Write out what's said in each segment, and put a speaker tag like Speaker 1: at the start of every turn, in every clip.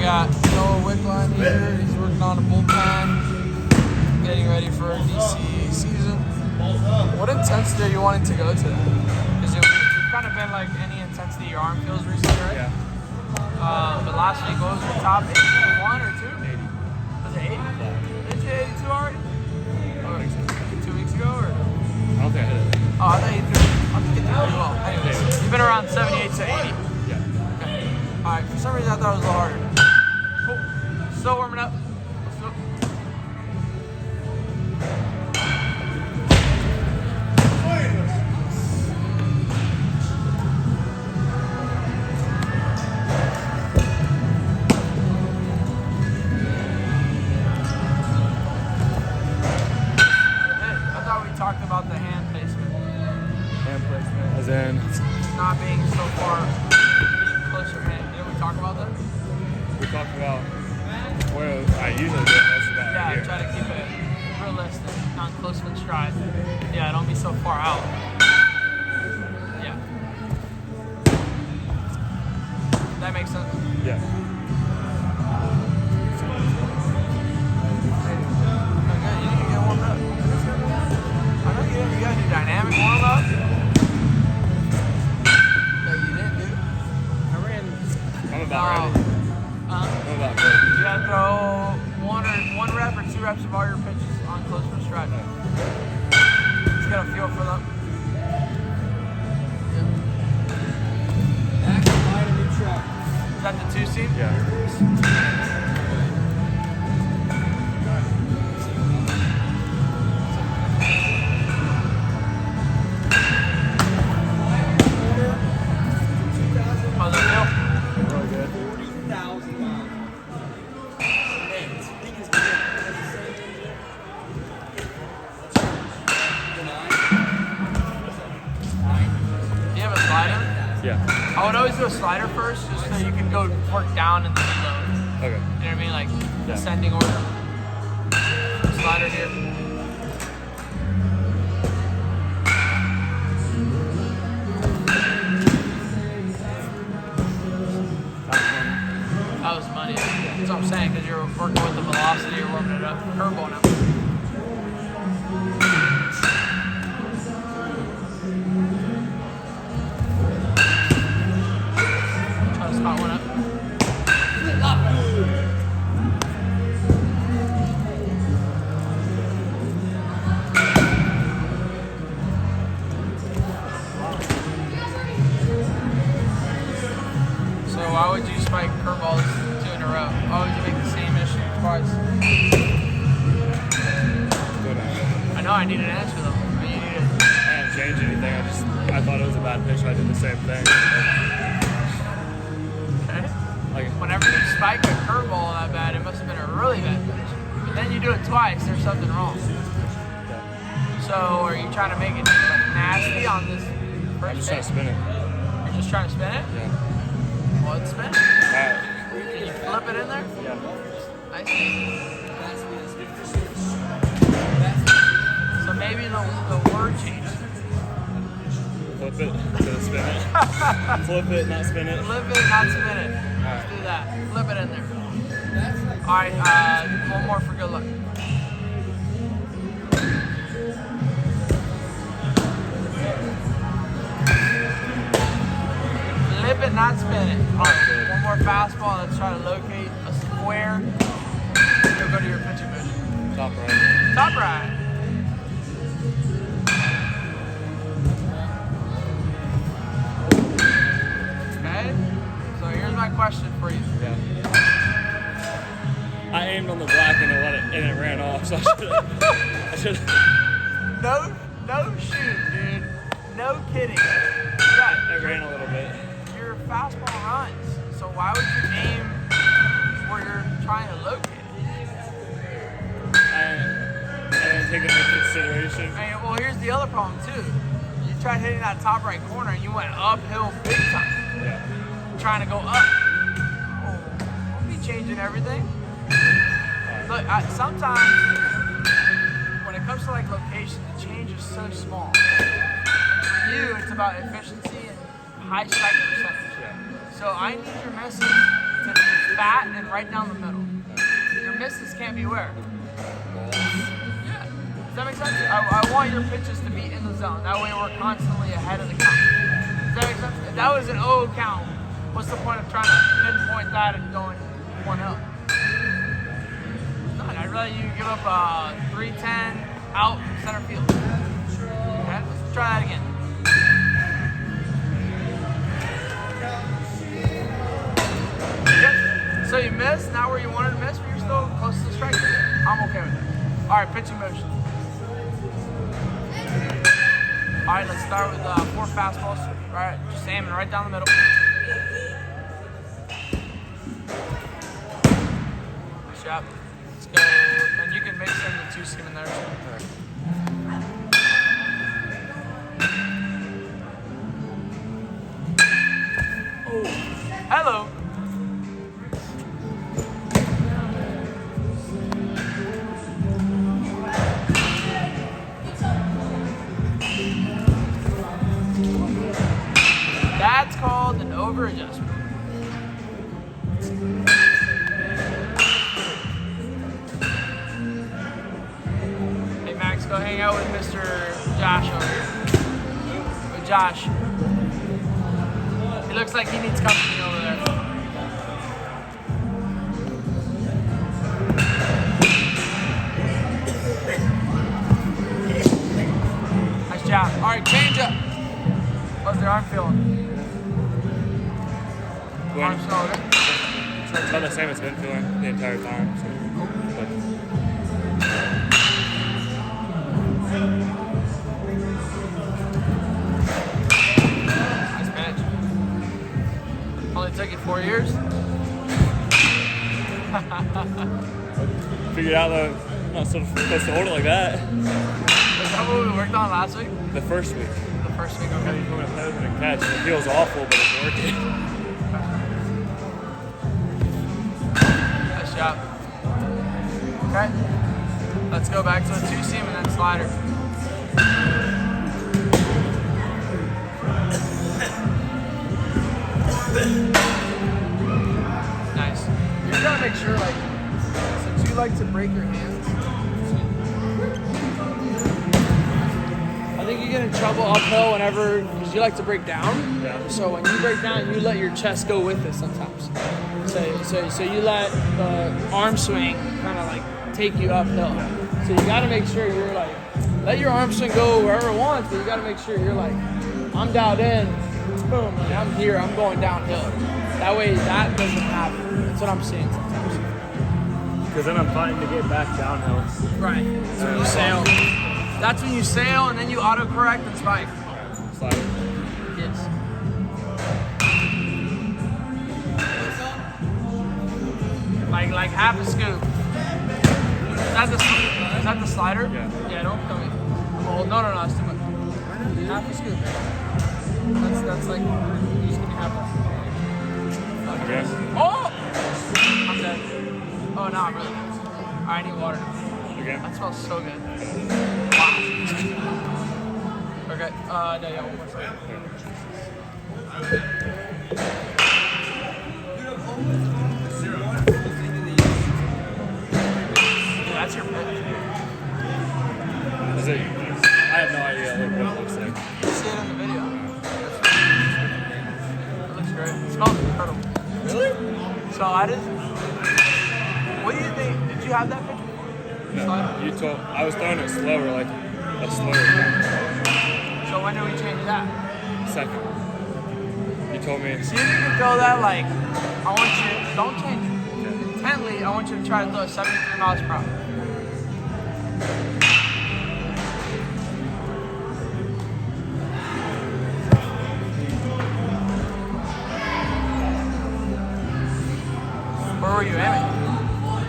Speaker 1: got Noah Wickline here. He's working on a bullpen, getting ready for a DC season. What intensity are you wanting to go to? Because you've kind of been like any intensity your arm feels recently, right?
Speaker 2: Yeah.
Speaker 1: But last week, what was the top 81 or 2?
Speaker 2: 80.
Speaker 1: Was it 80?
Speaker 2: Yeah.
Speaker 1: Did you hit 82 already?
Speaker 2: I think so.
Speaker 1: 2 weeks ago? Or?
Speaker 2: I don't think I hit it.
Speaker 1: Oh, I thought you did. I think you did pretty well. Anyways, you've been around 78 to 80.
Speaker 2: Yeah.
Speaker 1: Okay. Alright, for some reason I thought it was a little harder. Cool. Still warming up. Let's do it. I thought we talked about the hand placement.
Speaker 2: Hand placement. As in?
Speaker 1: Not being so far closer hand. Didn't we talk about that?
Speaker 2: We talked about where I usually do it. That's about
Speaker 1: Yeah,
Speaker 2: here.
Speaker 1: try to keep it realistic, not close to stride. Yeah, don't be so far out. Yeah. That makes sense.
Speaker 2: Yeah.
Speaker 1: Okay, you need to get warmed up. I know you gotta do dynamic warm up. That you didn't do.
Speaker 2: I'm about ready. I'm about ready.
Speaker 1: You gotta throw one rep or 2 reps of all your pitches on close for stride. Just get a feel for them. Is that the 2-seam?
Speaker 2: Yeah.
Speaker 1: How's that feel?
Speaker 2: Really good.
Speaker 3: 40,000 miles.
Speaker 1: Do you have a slider?
Speaker 2: Yeah.
Speaker 1: I would always do a slider first, just so you can go work down and then reload.
Speaker 2: Okay.
Speaker 1: You know what I mean? Like
Speaker 2: Yeah.
Speaker 1: descending order. Slider here. That was money. That's what I'm saying, because you're working with the velocity, you're warming it up. Curveball now. Try to spot one up. So why would you spike curveballs 2 in a row? Why would you make the same issue twice?
Speaker 2: Good.
Speaker 1: I know I need an answer though. But you need it.
Speaker 2: I didn't change anything. I thought it was a bad pitch. I did the same thing.
Speaker 1: Okay.
Speaker 2: Like,
Speaker 1: Whenever you spike a curveball that bad, it must have been a really bad pitch. But then you do it twice, there's something wrong.
Speaker 2: yeah.
Speaker 1: So are you trying to make it like nasty on this
Speaker 2: I'm
Speaker 1: first
Speaker 2: just trying
Speaker 1: pitch?
Speaker 2: to spin it.
Speaker 1: You're just trying to spin it?
Speaker 2: Yeah.
Speaker 1: Well, it's spin it.
Speaker 2: Alright.
Speaker 1: Can you flip it in there?
Speaker 2: Yeah.
Speaker 1: I see. So maybe the word changes.
Speaker 2: Flip it instead of spin it. Flip it, not spin it.
Speaker 1: Flip it, not spin it. Let's do that. Flip it in there. Alright, one more for good luck. Flip it, not spin it. Alright, one more fastball. Let's try to locate a square. You'll go to your pitching motion.
Speaker 2: Top right.
Speaker 1: Top right. Okay. So here's my question for you.
Speaker 2: Yeah. I aimed on the black and it ran off, so I should.
Speaker 1: No shoot, dude. No kidding. Yeah,
Speaker 2: It ran a little bit.
Speaker 1: your fastball runs. So why would you aim where you're trying to locate it?
Speaker 2: I didn't take it into consideration.
Speaker 1: And, well, here's the other problem too. You tried hitting that top right corner and you went uphill big time,
Speaker 2: Yeah.
Speaker 1: trying to go up. Oh, don't be changing everything. Look, sometimes when it comes to like location, the change is so small. And for you, it's about efficiency and high strike percentage.
Speaker 2: Yeah.
Speaker 1: So I need your message to be fat and right down the middle. Your misses can't be where? Yeah. Does that make sense? I want your pitches to be in the zone. That way we're constantly ahead of the count. Does that make sense? If that was an O count, what's the point of trying to pinpoint that and going 1-0? None. I'd rather you give up a 3-10 out center field. Okay, let's try that again. Good. So you missed, not where you wanted to miss, but you're still close to the strike. I'm okay with that. All right, pitching motion. All right, let's start with 4 fastballs. All right, just aiming right down the middle. Nice job. Let's go. And you can mix in the 2-seam in there too. Oh, hello. That's called an over adjustment. Hey Max, go hang out with Mr. Josh over here. With Josh. He looks like he needs company over there. Nice job. All right, change up. How's the arm feeling? Arm feeling good?
Speaker 2: It's about the same as it's been feeling the entire time. So.
Speaker 1: Nice pitch. Only took you 4 years?
Speaker 2: Figured out that I'm not supposed to hold it like that.
Speaker 1: Is that what we worked on last week?
Speaker 2: The first week.
Speaker 1: The first week,
Speaker 2: How
Speaker 1: okay.
Speaker 2: you put a head and catch. It feels awful, but it's working.
Speaker 1: Nice job. Okay. Let's go back to the 2-seam and then slider. Nice. You're trying to make sure, like, since you like to break your hands, I think you get in trouble uphill whenever, because you like to break down.
Speaker 2: Yeah.
Speaker 1: So when you break down, you let your chest go with it sometimes. So you let the arm swing kind of like take you uphill. So you got to make sure you're like, let your arm swing go wherever it wants, but you got to make sure you're like, I'm dialed in, boom, and I'm here, I'm going downhill. That way that doesn't happen. That's what I'm seeing sometimes.
Speaker 2: Because then I'm fighting to get back downhill.
Speaker 1: Right. So when you sail. That's when you sail and then you autocorrect and spike.
Speaker 2: Slider.
Speaker 1: Yes. Like half a scoop. Is that the slider?
Speaker 2: Yeah.
Speaker 1: Yeah, don't come in. Oh, no, that's too much. Half a scoop. That's like, you just give me half that.
Speaker 2: Okay.
Speaker 1: Oh! I'm dead. Oh, no, I'm really dead. I need water.
Speaker 2: Again.
Speaker 1: That smells so good. Wow. Okay, no, yeah, one more second. Yeah, that's your pitch.
Speaker 2: Is it? I have no idea what it looks like.
Speaker 1: You see it in the video. It looks great. It smells incredible.
Speaker 2: Really?
Speaker 1: So I just, what do you think? Did you have that pitch before?
Speaker 2: No. You told I was throwing it slower, like a slower count.
Speaker 1: So when do we change that?
Speaker 2: Second. You told me.
Speaker 1: See if you can throw that like, I want you, don't change it. Intently, I want you to try to throw 73 miles per hour. Where were you aiming?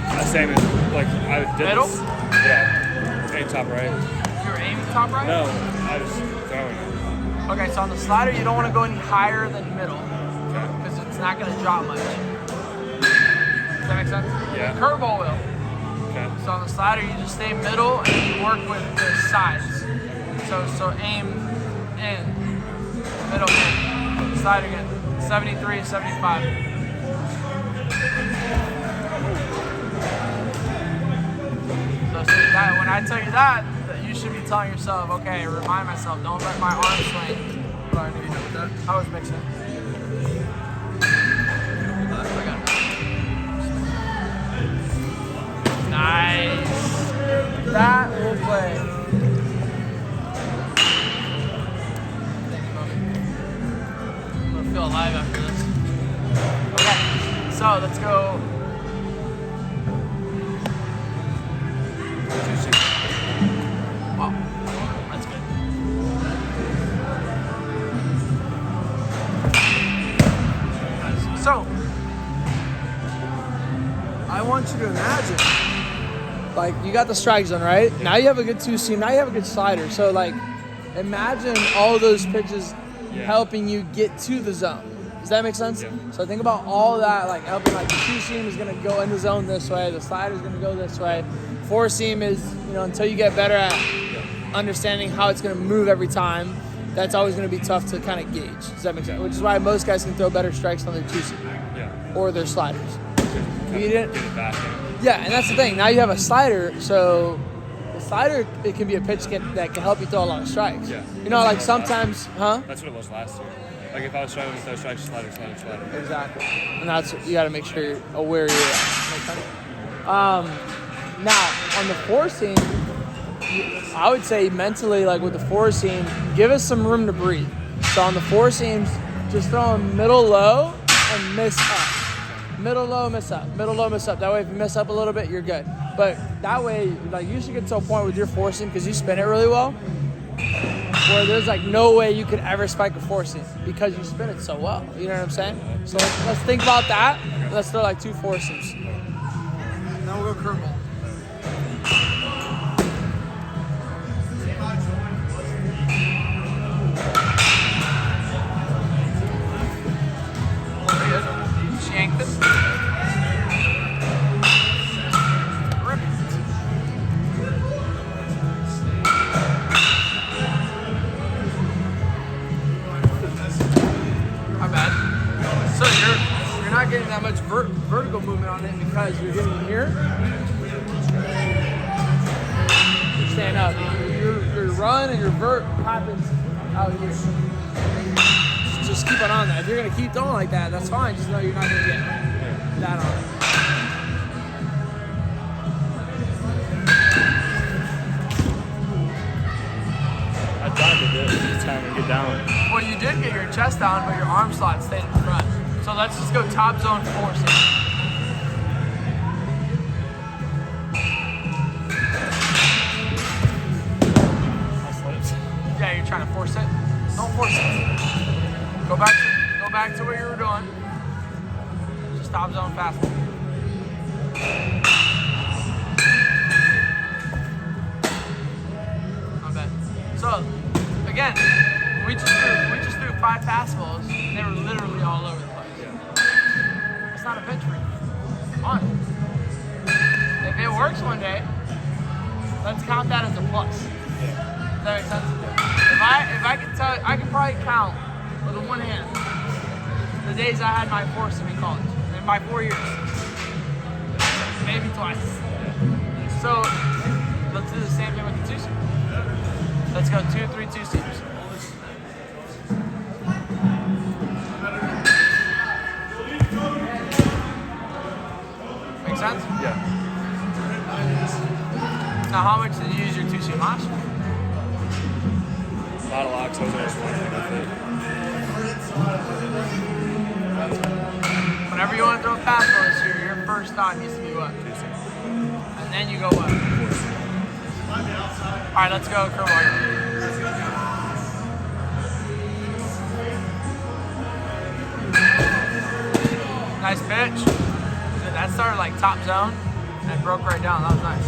Speaker 2: I was aiming, like, I did
Speaker 1: Middle?
Speaker 2: this. Yeah. Aim top right.
Speaker 1: You were aiming top right?
Speaker 2: No, I was throwing it.
Speaker 1: Okay, so on the slider, you don't want to go any higher than middle
Speaker 2: Okay.
Speaker 1: because it's not going to drop much. Does that make sense?
Speaker 2: Yeah.
Speaker 1: Curveball will.
Speaker 2: Okay.
Speaker 1: So on the slider, you just stay middle and you work with the sides. So aim in, middle in, slider again, 73, 75. I tell you that you should be telling yourself, okay, remind myself, don't let my arm swing. Oh, I knew you did with that. I was mixing. I got it. Nice. That will play. I'm gonna feel alive after this. Okay, so let's go. Wow, that's good. Nice. So, I want you to imagine, like, you got the strike zone, right? Now you have a good two seam. Now you have a good slider. So, like, imagine all those pitches helping you get to the zone. Does that make sense?
Speaker 2: Yeah.
Speaker 1: So think about all that, like helping, like the two seam is gonna go in the zone this way, the slider is gonna go this way. Four seam is, until you get better at understanding how it's gonna move every time, that's always gonna be tough to kind of gauge. Does that make sense? Which is why most guys can throw better strikes on their two seam or their sliders. You didn't. Yeah, and that's the thing. Now you have a slider, so the slider, it can be a pitch that can help you throw a lot of strikes.
Speaker 2: Yeah.
Speaker 1: Like sometimes,
Speaker 2: That's what it was last year. Like if I was struggling with those strikes, slider.
Speaker 1: Exactly. And that's what you got to make sure you're aware you're at. Now, on the four seam, I would say mentally, like with the four seam, give us some room to breathe. So on the four seams, just throw them middle low and miss up. Middle low, miss up. Middle low, miss up. That way, if you miss up a little bit, you're good. But that way, like you should get to a point with your four seam because you spin it really well, where there's like no way you could ever spike a four seam because you spin it so well. You know what I'm saying? So let's think about that. Let's throw like two four seams. Now we'll go curveball. Very good. She yanked it. Not getting that much vertical movement on it because you're getting here. You're staying up. Your run and your vert happens out here. Just keep it on that. If you're gonna keep throwing like that, that's fine. Just know you're not gonna get that on it.
Speaker 2: I tried to do it this time and get down.
Speaker 1: Well, you did get your chest down, but your arm slot stayed in front. So let's just go top zone four seam. Yeah, you're trying to force it. Don't force it. Go back to what you were doing. Just top zone fast. Not bad. So again, we just threw 5 fastballs and they were literally all over the place. It's not a pitch for you. Come on. If it works one day, let's count that as a plus. Does that make sense? If I could tell, I could probably count with one hand the days I had my four seam in college, and by 4 years, maybe twice. So let's do the same thing with the two seam. Let's go 2, 3, 2 seams. Make sense?
Speaker 2: Yeah.
Speaker 1: Now, how much did you use your two seam last year?
Speaker 2: A lot of locks. Those are just one thing with it.
Speaker 1: Whenever you want to throw a fastball this year, your first thought needs to be what?
Speaker 2: Two seams.
Speaker 1: And then you go what? All right, let's go curveball. Nice pitch. Dude, that started like top zone and broke right down. That was nice.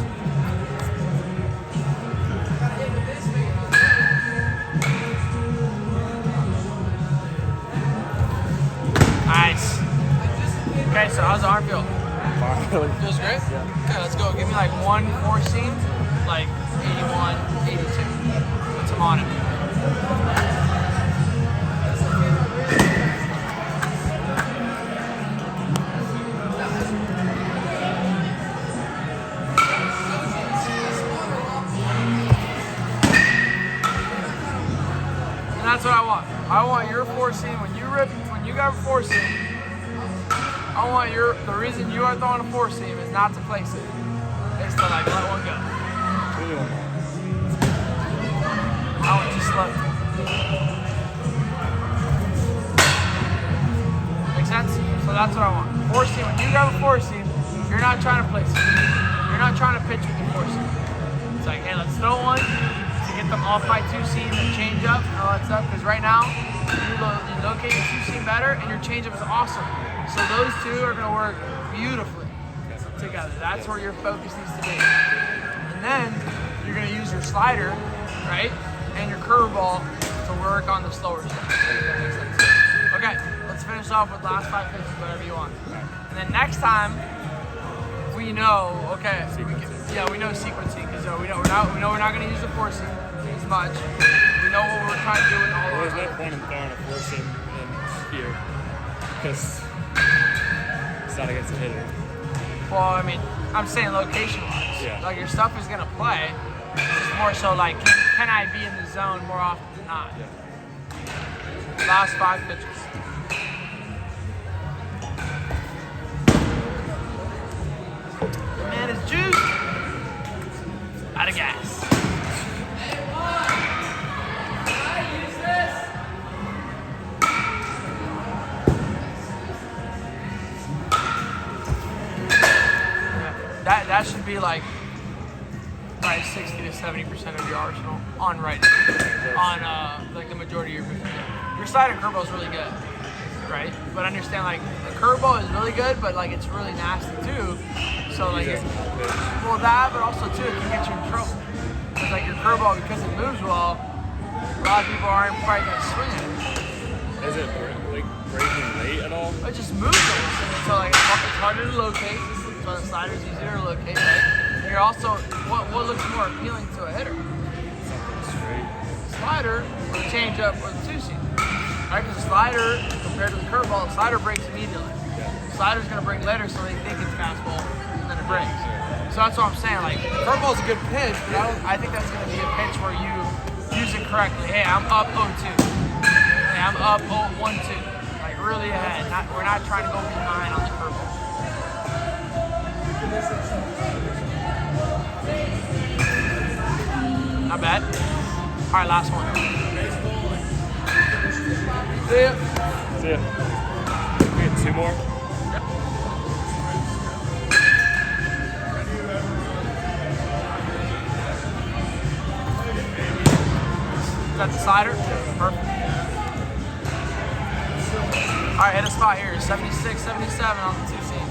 Speaker 1: Nice. Okay, so how's the arm feel? Feels great? Yeah. Okay, let's go. Give me like 1 4 seam, like 81, 82. Put some on it. that's what I want. I want your four seam when you got a four seam. I want the reason you are throwing a four seam is not to place it. It's to like let one go. I want you slow. Make sense? So that's what I want. Four seam. When you grab a four seam, you're not trying to place it. You're not trying to pitch with your four seam. It's like, hey, let's throw one to get them off by two seam and change up and all that stuff. Because right now, you locate your two seam better and your change up is awesome. So those two are going to work beautifully together. That's where your focus needs to be. And then you're going to use your slider, right, and your curveball to work on the slower stuff. That makes sense. Okay, let's finish off with last 5 pitches, whatever you want. And then next time, we know, okay, we know sequencing because we know we're not going to use the four seam as much. We know what we're trying to do with all of
Speaker 2: There's no point in throwing a four seam in here because it's not against a hitter.
Speaker 1: Well, I mean, I'm saying location-wise.
Speaker 2: Yeah.
Speaker 1: Like your stuff is going to play. It's more so like, can I be in the zone more often than not?
Speaker 2: Yeah.
Speaker 1: Last 5 pitches. Man, it's juice. Out of gas. That should be like probably 60 to 70% of your arsenal on right now. On like the majority of your slider curveball is really good, right? But understand like the curveball is really good, but like it's really nasty too. So like, well that, but also too, it can get you in trouble. Because like your curveball, because it moves well, a lot of people aren't probably gonna swing at it.
Speaker 2: Is it like breaking late at all?
Speaker 1: It just moves it. So like it's harder to locate. So the slider's easier to locate, right? You're also, what looks more appealing to a hitter?
Speaker 2: Something straight.
Speaker 1: Slider or change up or the two seam. Right? Because the slider, compared to the curveball, the slider breaks immediately.
Speaker 2: Yeah.
Speaker 1: The slider's going to break later so they think it's fastball and then it breaks. So that's what I'm saying. Like, the curveball's a good pitch, but I think that's going to be a pitch where you use it correctly. Hey, I'm up 0-2. Hey, I'm up 1-2. Like, really ahead. We're not trying to go behind on the curveball. Not bad. All right, last one. See ya.
Speaker 2: See ya. We get 2 more.
Speaker 1: Yep. Is that the slider? Perfect. All right, hit a spot here. 76, 77 on the two seam.